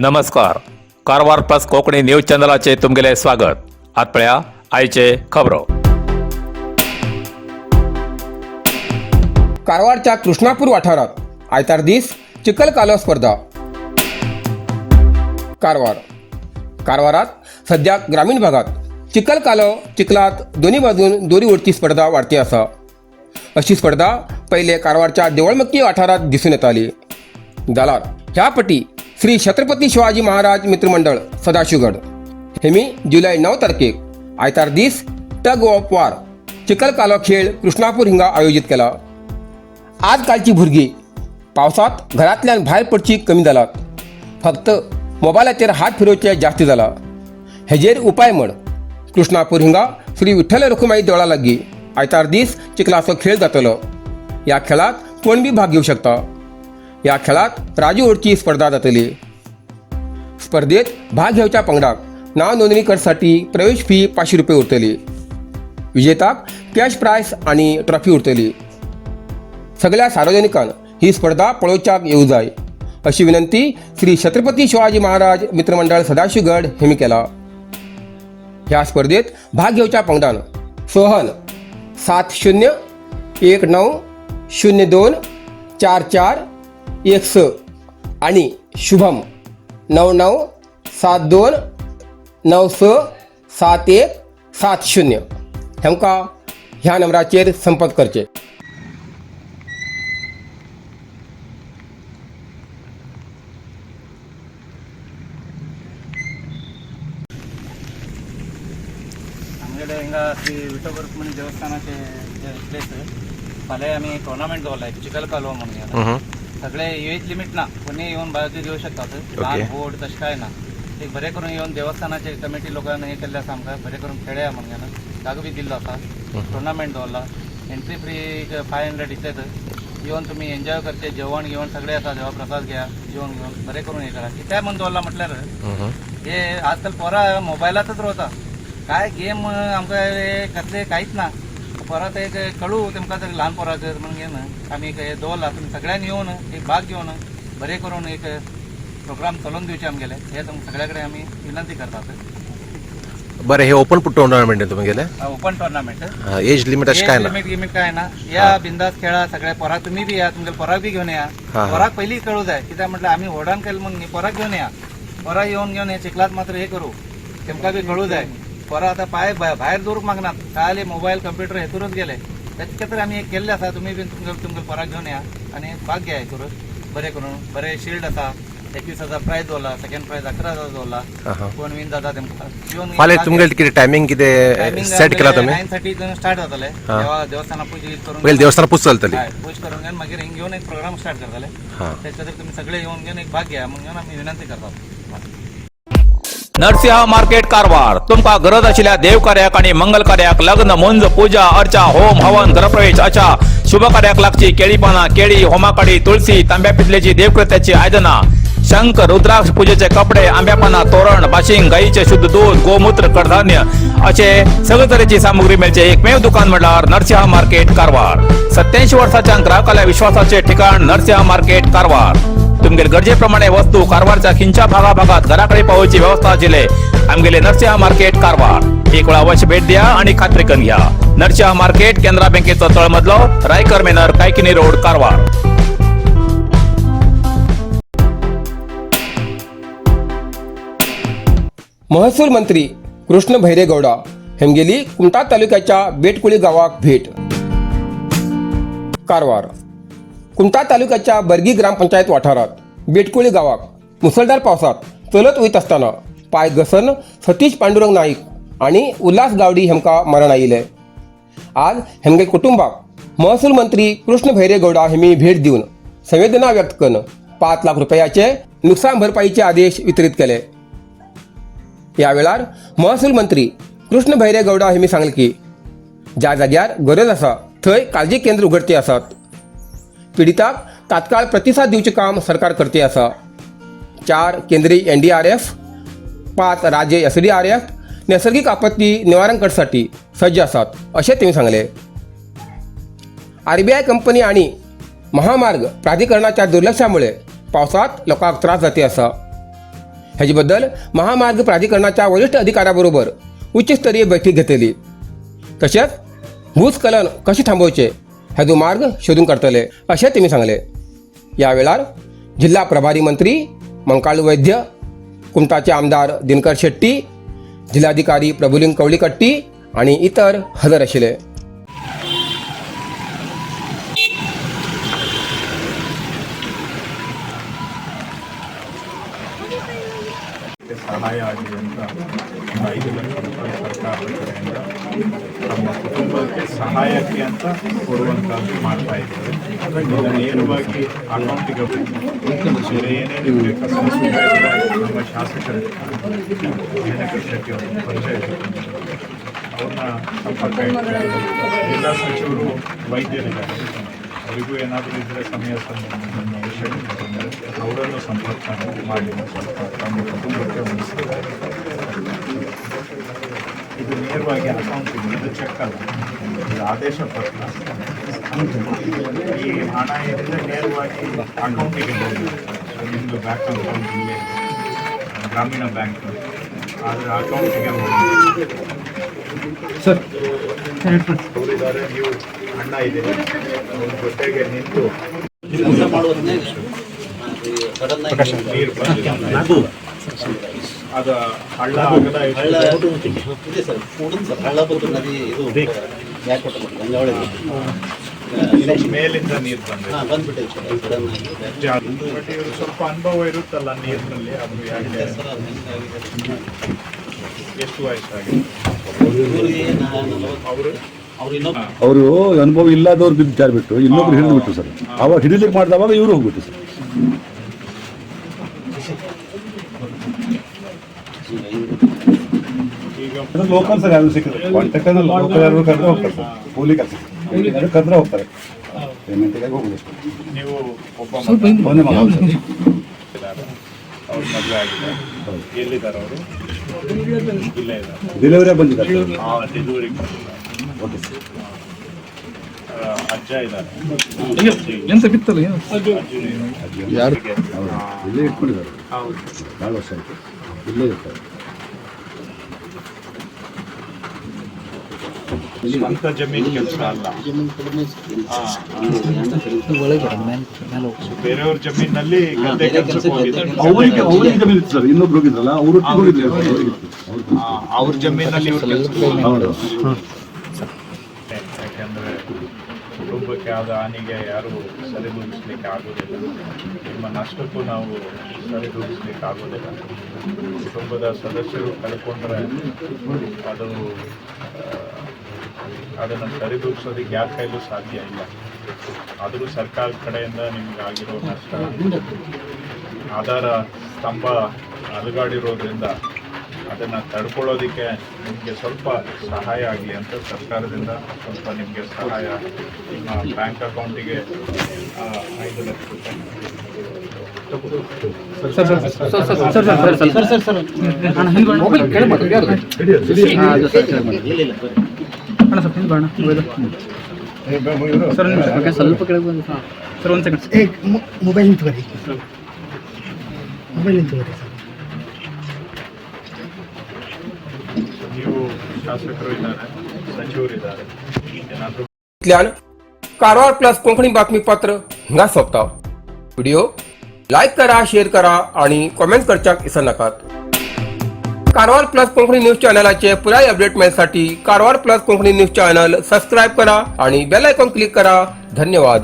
नमस्कार. Karwar plus Konkani news चॅनलाचे तुमगेले स्वागत. आतपळ्या आयचे खबरो. कारवारच्या कृष्णापूर वाठारात आयतार दीस चिखल कालव स्पर्धा. कारवारात सध्या ग्रामीण भागात चिखल कालव चिखलात दोन्ही बाजून दोरी ओढची स्पर्धा वाढती असा. अशी स्पर्धा पहिले कारवारच्या देवळमक्की वाठारात दिसून येताली जाल्यार ह्या पटी श्री छत्रपती शिवाजी महाराज मित्रमंडळ सदाशिवगड हेमी जुलै 9 तारखेक आयतार दीस टग ऑफ वार चिखल कालव खेळ कृष्णापूर हिंगा आयोजित केला. आजकालची भुरगीं पावसात घरांतल्यान भायर पडची कमी जालात. फक्त मोबायलाचेर हात फिरोवचे जास्ती जाला. हेजेर उपाय म्हण कृष्णापूर हिंगा श्री विठ्ठल रखुमाई देवळा लागीं आयतार दीस चिखलाचो खेळ जातलो. ह्या खेळात कोण बी भाग घेवं शकता. ह्या खेळात राजू ओढची स्पर्धा जातली. स्पर्धेत भाग घेवच्या पंगडाक नाव नोंदणी करसाठी प्रवेश फी 500 रुपये उरतली. विजेताक कॅश प्राइज आणि ट्रॉफी उरतली. सगळ्या सार्वजनिकांन ही स्पर्धा पळोवच्याक येवं जाय अशी विनंती श्री छत्रपती शिवाजी महाराज मित्रमंडळ सदाशिवगड हेमी केला. ह्या स्पर्धेत भाग घेवच्या पंगडान सोहन 7019024416 आणि शुभम 9972967170 हेमकां ह्या नंबराचेर संपर्क करचे. आमगेले हिंगा श्री विठोबा रुक्मिणी देवस्थानाचे प्लेस फाल्यां आमी टोर्नामेंट दवरला चिखल कालवा म्हणून. सगळे एज लिमिट ना, कोणी येऊन भाग घेऊ शकतात. लहान बोर्ड तशें काय ना. एक बरें करून येऊन देवस्थानाचे कमिटी लोकांनी हे केल्लें आसा. आमकां बरें करून खेळया म्हणून जागो बी दिल्लो आसा. टोर्नामेंट दवरला. एंट्री फ्री 500 इतलेच. येवन तुमी एन्जॉय करचे. जेवण घेवन सगळे आसा. देवा प्रसाद घ्या. जेवण घेवन बरें करून हे करा. कित्याक म्हणून दवरला म्हटल्यार हे आजकाल पोरां मोबायलातच रावता. काय गेम आमकां कसले कांयच ना. परत एक कळू तुमकां तरी ल्हान पोरांक म्हणून घेवन आमी एक हे दवरला. तुमी सगळ्यांनी येवन एक भाग घेवन बरें करून एक प्रोग्राम चलोवन दिवचे आमगेले हे तुमकां सगळ्या कडेन आमी विनंती करतात. बरें, हे ओपन टुर्नामेंट तुमी गेले ओपन टोर्नामेंट. एज लिमिट अशें काय ना. लिमिट काय ना. या बिंदास खेळा. सगळ्या पोराक तुमी बी या. तुमच्या पोराक बी घेवन या. पोराक पयलीं कळू जाय. कित्याक म्हटल्यार आमी व्हडान केलें म्हणून पोराक घेवन या. पोरां येवन घेवन हे चिखलात मात्र हे करू. तेमकां बी कळू जाय. पोरां आतां पांय भायर दवरूंक मागनात. खाली मोबायल कंप्युटर हेतूनच गेले. त्याचे खातीर आमी एक केल्लें आसा. तुमी बी तुमकां पोराक घेवन या आनी भाग घ्या हे करून बरें करून. बरें शिल्ड आसा. 21,000 प्रायज दवरला. सेकंड प्रायज 11,000 दवरला. कोण विन जाता तेमकां येवन फाल्यां तुमगेलें कितें टायमींग कितें सेट केला तुमी? 9:30 स्टार्ट जातले. देवस्थाना पुजा करून पयलीं देवस्थान पूज चलतली. पूज करून घेवन मागीर हिंग घेवन एक प्रोग्राम स्टार्ट करतले. त्याचे खातीर तुमी सगळे येवन घेवन एक भाग घ्या म्हणून आमी विनंती करतात. नरसिंह मार्केट कारवार. तुमका गरज आशिल्ल्या देव कार्याक आणि मंगल कार्याक, लग्न, मुंज, पूजा, अर्चा, होम, हवन, गृहप्रवेश अशा शुभ कार्याक लागची केळी पानां, केळी, होमाकडी, तुळसी, तांब्या पितलेची देवकृत्याची आयदनां, शंख, रुद्राक्ष पूजेचे कपडे, आंब्या पानां, तोरण, बाशिंग, गाईचे शुद्ध दूध, गोमूत्र, कडधान्य असे सगळे तरेची सामुग्री मेळचे एकमेव दुकान म्हणल्यार नरसिंह मार्केट कारवार. 87 वर्सांच्या ग्राहकाल्या विश्वासाचे ठिकाण नरसिंह मार्केट कारवार. तुमगेर गरजेप्रमाणे वस्तू कारवारच्या खिंच्या भागाभागात घराकडे पावोवची व्यवस्था आशिल्ले आमगेले नरसिंह मार्केट कारवार. एक वेळ अवश्य भेट द्या आणि खात्री करून घ्या. नरसिंह मार्केट केंद्रा बँकेचो तळमजलो, रायकर मेनर, कायकिनी रोड, कारवार. महसूल मंत्री कृष्ण भैरेगौडा हेमगेली कुमटा तालुक्याच्या बेटकुळी गावाक भेट. कारवार. कुमटा तालुक्याच्या बर्गी ग्रामपंचायत वाठारात बेटकुळी गावाक मुसळधार पावसात चलत वयत असताना पाय घसरन सतीश पांडुरंग नाईक आणि उल्हास गावडी हेमकां मरण आयिल्लें. आज हेमगे कुटुंबाक महसूल मंत्री कृष्ण भैरेगौडा हेमी भेट दिवन संवेदना व्यक्त करून 5 लाख रुपयाचे नुकसान भरपाईचे आदेश वितरीत केले. या वेळार महसूल मंत्री कृष्ण भैरेगौडा हेमी सांगले की ज्या जाग्यार गरज आसा थंय काळजी केंद्र उगडचे आसात. पिडिताक तात्काळ प्रतिसाद दिवचे काम सरकार करते आसा. 4 केंद्रीय NDRF, 5 राज्य SDRF नैसर्गिक आपत्ती निवारण करसाठी सज्ज आसात असे त्यांनी सांगले. RBI कंपनी आणि महामार्ग प्राधिकरणाच्या दुर्लक्षामुळे पावसात लोकांक त्रास जाती आसा. ह्याच्याबद्दल महामार्ग प्राधिकरणाच्या वरिष्ठ अधिकाऱ्याबरोबर उच्चस्तरीय बैठक घेतली. तसेच भूस्खलन कशी थांबवायचे ह्याचो मार्ग शोधून काढतले असे त्यांनी सांगले. यावेळार जिल्हा प्रभारी मंत्री मंकाळू वैद्य, कुमटाचे आमदार दिनकर शेट्टी, जिल्हाधिकारी प्रभुलिंग कवळीकट्टी आणि इतर हजर आशिले. ಸಹಾಯ ಆಗಿದೆ ಅಂತ 5 ಲಕ್ಷ ರೂಪಾಯಿ ಸರ್ಕಾರದ ಕಡೆಯಿಂದ ನಮ್ಮ ಕುಟುಂಬಕ್ಕೆ ಸಹಾಯಕ್ಕೆ ಅಂತ ಕೊಡುವಂಥದ್ದು ಮಾಡ್ತಾ ಇದ್ದಾರೆ. ಇದನ್ನು ನೇರವಾಗಿ ಅಕೌಂಟಿಗೆ ಬೇರೆ ಏನೇನು ಬೇಕು ನಮ್ಮ ಶಾಸಕರು ದಿನಕರ್ ಶೆಟ್ಟಿ ಅವರು ಪರಿಚಯ ಅವ್ರನ್ನ ಸಂಪರ್ಕ ಇದ್ದಾರೆ. ಜಿಲ್ಲಾ ಸಚಿವರು ವೈದ್ಯರಿದ್ದಾರೆ, ಅವರಿಗೂ ಏನಾದರೂ ಇದ್ದರೆ ಸಮಯ ಅವಶ್ಯಕತೆ ಬಂದರೆ ಅವರನ್ನು ಸಂಪರ್ಕ ಮಾಡಿ ಸ್ವಲ್ಪ ತಮ್ಮ ಕುಟುಂಬಕ್ಕೆ ಉಳಿಸ್ತಾರೆ. ಇದು ನೇರವಾಗಿ ಅಕೌಂಟಿಗೆ, ಇದು ಚೆಕ್ ಅಲ್ಲ, ಇದು ಆದೇಶ ಪತ್ರ. ಈ ಹಣ ಏನಿದೆ ನೇರವಾಗಿ ಅಕೌಂಟಿಗೆ ಹೋಗಿದೆ. ನಿಮ್ಮದು ಬ್ಯಾಂಕ್ ಅಕೌಂಟ್ ಇಲ್ಲೇ ಗ್ರಾಮೀಣ ಬ್ಯಾಂಕ್, ಆದರೆ ಅಕೌಂಟಿಗೆ ಹೋಗಿದೆ ಸರ್. ಅವರಿದ್ದಾರೆ, ನೀವು ಅಣ್ಣ ಇದೆ, ಅವ್ರ ಜೊತೆಗೆ ನಿಂತು ನೀರು ಬಂದಿದೆ. ಅದು ಹಳ್ಳ ಆಗದ ಇದೆ ಸರ್, ಕೂಡನ್ ಸರ್, ಹಳ್ಳಬತ್ತು ನದಿ ಇದು ಯಾಕೋಟ ಗಂಗಾವಳಿ ಮೇಲಿಂದ ನೀರು ಬಂದಿದೆ. ಬಂದ್ಬಿಟ್ಟಿದೆ ಸರ್ ಸಡನ್ ಆಗಿ. ಬಟ್ ಇವರು ಸ್ವಲ್ಪ ಅನುಭವ ಇರುತ್ತಲ್ಲ ನೀರಿನಲ್ಲಿ, ಅದು ಯಾಕೆ ಎಷ್ಟು ವಯಸ್ಸಾಗಿದೆ ಅವರು? ಅವ್ರು ಇನ್ನೊಬ್ಬ ಅವರು ಅನುಭವ ಇಲ್ಲದವ್ರು ಬಿದ್ದು ಬಿಟ್ಟು ಇನ್ನೊಬ್ರು ಹಿಡಿದು ಬಿಟ್ಟು ಸರ್. ಅವಾಗ ಹಿಡಿಲಿಕ್ಕೆ ಮಾಡಿದವಾಗ ಇವರು ಹೋಗ್ಬಿಟ್ಟು ಸರ್. ಈಗ ಲೋಕಲ್ ಸರ್ ಯಾರು ಸಿಕ್ಕಿದ್ರೆ ಕಾಂಟ್ಯಾಕ್ಟ್ ಲೋಕಲ್ ಯಾರು ಕರೆದ್ರೆ ಹೋಗ್ತಾರೆ ಸರ್. ಕೂಲಿ ಕೆಲಸ ಕರೆದ್ರೆ ಹೋಗ್ತಾರೆ, ಪೇಮೆಂಟಿಗಾಗಿ ಹೋಗುದು ಅಷ್ಟೇ. ನೀವು ಒಬ್ಬ ಒಂದೇ ಮಗ ಸರ್. ಅವ್ರ ಮದುವೆ ಆಗಿದೆ, ಎಲ್ಲಿದ್ದಾರೆ ಅವರು? ಇಲ್ಲೇ ಇದ್ದಾರೆ, ಡೆಲಿವರಿ ಬಂದಿದ್ದಾರೆ ಡೆಲಿವರಿಗೆ ಬಂದಿದ್ದಾರೆ. Okay sir. ಅಜ್ಜ ಇದ್ದಾರೆ, ಯಾರು ಇಲ್ಲೇ ಇಟ್ಕೊಂಡಿದ್ದಾರೆ, ಹೌದು. ಭಾಳ ವರ್ಷ ಆಯಿತು ಇಲ್ಲೇ ಇರ್ತಾರೆ. ಸ್ವಂತ ಜಮೀನು ಕೆಲಸ ಅಲ್ಲ, ಬೇರೆಯವ್ರ ಜಮೀನಲ್ಲಿ ಗದ್ದೆ ಕೆಲಸಕ್ಕೆ ಹೋಗಿದ್ದಾರೆ. ಅವರಿಗೆ ಜಮೀನು ಇತ್ತು ಸರ್, ಇನ್ನೊಬ್ರು ಹೋಗಿದ್ರಲ್ಲ ಅವರು ಹೋಗಿದ್ರು. ಅವ್ರ ಜಮೀನಲ್ಲಿ ಇವ್ರು ಕೆಲಸ. ಹೌದು. ಯಾಕೆಂದ್ರೆ ಕುಟುಂಬಕ್ಕೆ ಆದ ಹಾನಿಗೆ ಯಾರು ಸರಿದೂಗಿಸ್ಲಿಕ್ಕೆ ಆಗೋದಿಲ್ಲ, ನಿಮ್ಮ ನಷ್ಟಕ್ಕೂ ನಾವು ಸರಿದೂಗಿಸ್ಲಿಕ್ಕೆ ಆಗೋದಿಲ್ಲ. ಕುಟುಂಬದ ಸದಸ್ಯರು ಕಳ್ಕೊಂಡ್ರೆ ಅದನ್ನು ಸರಿದೂಗಿಸೋದಕ್ಕೆ ಯಾರ ಕೈಲೂ ಸಾಧ್ಯ ಇಲ್ಲ. ಆದರೂ ಸರ್ಕಾರದ ಕಡೆಯಿಂದ ನಿಮ್ಗೆ ಆಗಿರೋ ನಷ್ಟ, ಆಧಾರ ಸ್ತಂಭ ಅಲುಗಾಡಿರೋದ್ರಿಂದ ಅದನ್ನು ತಡ್ಕೊಳ್ಳೋದಕ್ಕೆ ನಿಮಗೆ ಸ್ವಲ್ಪ ಸಹಾಯ ಆಗಲಿ ಅಂತ ಸರ್ಕಾರದಿಂದ ಸ್ವಲ್ಪ ನಿಮಗೆ ಸಹಾಯ ನಿಮ್ಮ ಬ್ಯಾಂಕ್ ಅಕೌಂಟಿಗೆ 5 ಲಕ್ಷ ರೂಪಾಯಿ. ಸ್ವಲ್ಪ ಕೆಳಗೆ ಬಂದು ಸರ್ ಒಂದು ಸೆಕೆಂಡ್ ಮೊಬೈಲ್ ನಿಂತ್ಕೊಳ್ಳಿ, ಮೊಬೈಲ್ ನಿಂತ್ಕೊಳ್ಳಿ ಸರ್. ನೀವು ಶಾಸಕರು ಇದ್ದಾರೆ, ಸಚಿವರಿದ್ದಾರೆ, ಏನಾದರೂ इतल्यान कारवार प्लस कोंकणी बातमीपत्र हिंगा सोंपता. व्हिडिओ लाईक करा, शेअर करा आणि कॉमेंट करच्याक विसरू नाकात. कारवार प्लस कोंकणी न्यूज चॅनलाचे पुराय अपडेट मिळण्यासाठी Karwar plus Konkani news channel subscribe करा आणि बेल आयकॉन क्लिक करा. धन्यवाद.